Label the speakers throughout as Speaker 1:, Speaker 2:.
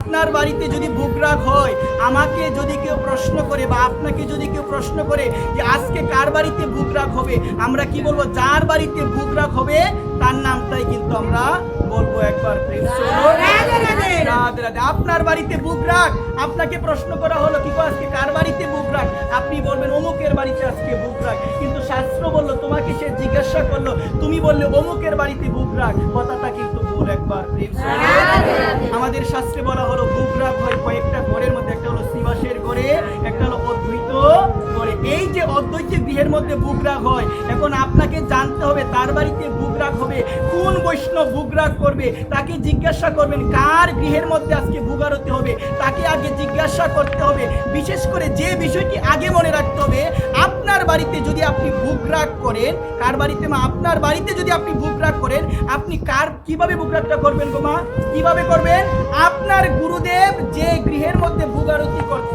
Speaker 1: আপনার বাড়িতে যদি বুক রাগ হয়, আমাকে যদি কেউ প্রশ্ন করে বা আপনাকে যদি কেউ প্রশ্ন করে যে আজকে কার বাড়িতে বুক রাগ হবে, আমরা কি বলবো? যার বাড়িতে বুক রাগ হবে তার নামটাই কিন্তু আমরা বলবো একবার আপনার বাড়িতে বুক রাগ, আপনাকে প্রশ্ন করা হলো কি আজকে কার বাড়িতে বুক রাগ, আপনি বলবেন অমুকের বাড়িতে আজকে বুক রাগ। কিন্তু শাস্ত্র বললো, তোমাকে সে জিজ্ঞাসা করলো, তুমি বললে অমুকের বাড়িতে বুক রাগ, কথাটা কিন্তু ভুল। একবার আমাদের শাস্ত্রে বলা হলো বুক রাগ হয় কয়েকটা ঘরের মধ্যে, একটা হলো শ্রীবাসের ঘরে, একটা হলো অদ্বৈত ঘরে। এই যে অদ্বৈত গৃহের মধ্যে বুক রাগ হয়, এখন আপনাকে জানতে হবে তার বাড়িতে বুক রাগ হবে, কোন বৈষ্ণব বুক রাগ করবে তাকে জিজ্ঞাসা করবেন কার গৃহের মধ্যে আজকে বুক আরতি হবে, তাকে আগে জিজ্ঞাসা করতে হবে। বিশেষ করে যে বিষয়টি আগে মনে রাখতে হবে, আপনার বাড়িতে যদি আপনি বুক রাগ করেন, কার বাড়িতে মা? আপনার বাড়িতে যদি আপনি বুক রাগ করেন, আপনি কিভাবে বুক রাগটা করবেন গো মা? কিভাবে করবেন? আপনার গুরুদেব যে গৃহের মধ্যে বুক আরতি করত,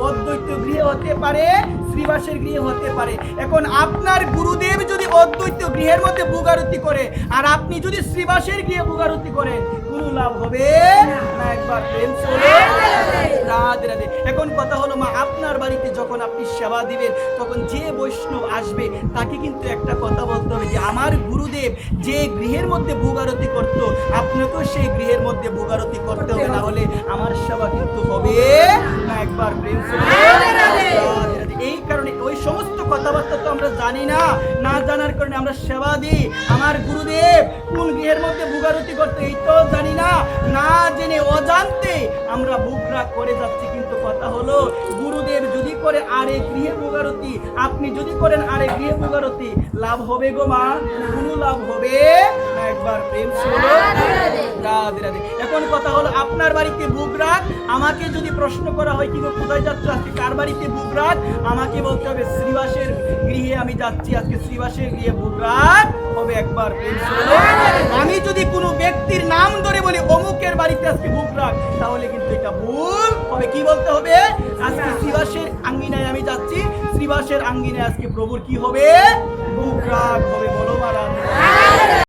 Speaker 1: অদ্বৈত গৃহে হতে পারে, শ্রীবাসের গৃহে হতে পারে। এখন আপনার গুরুদেব যদি অদ্বৈত গৃহের মধ্যে বুক আরতি করে আর আপনি যদি শ্রীবাসের গৃহে বুক আরতি করেন, কোনো লাভ হবে না। একবার প্রেম চলে রাধে রাধে। এখন কথা হলো মা, আপনার বাড়িতে যখন আপনি সেবা দিবেন, তখন যে বৈষ্ণব আসবে তাকে কিন্তু একটা কথা বলতে হবে যে আমার গুরুদেব যে গৃহের মধ্যে বুক আরতি করতো, আপনাকেও সেই গৃহের মধ্যে বুক আরতি করতে হবে, না হলে আমার সেবা কিন্তু হবে না। একবার প্রেম চলে রাধে রাধে। এই কারণে ওই সমস্ত কথাবার্তা তো আমরা জানি না, না জানার কারণে আমরা সেবা দিই। আমার গুরুদেব কোন গৃহের মধ্যে বুক আরতি করতে এই তো জানি না, না জেনে অজান্তে আমরা বুক রাগ করে যাচ্ছি। কিন্তু কথা হলো গুরুদেব যদি করে আরে গৃহে বুক আরতি, আপনি যদি করেন আরে গৃহে বুক আরতি, লাভ হবে গো মা? কোনো লাভ হবে না। একবার প্রেম ছিল রাধে রাধে। এখন কথা হলো আপনার বাড়িতে বুক রাগ, আমাকে যদি প্রশ্ন করা হয় কি গো কোথায় যাচ্ছ আজকে, কার বাড়িতে বুক রাগ, আমাকে বলতে হবে শ্রীবাসের গৃহে আমি যাচ্ছি, আজকে শ্রীবাসের গৃহে বুক রাগ হবে। একবার প্রেম ছিল। আমি যদি কোনো ব্যক্তির নাম ধরে বলি অমুকের বাড়িতে আজকে বুক রাগ, তাহলে কিন্তু এটা ভুল হবে। কি বলতে হবে? আজকে শ্রীবাসের আঙ্গিনায় আমি যাচ্ছি, শ্রীবাসের আঙ্গিনায় আজকে প্রভুর কি হবে? বুক রাগ হবে। বলো মারা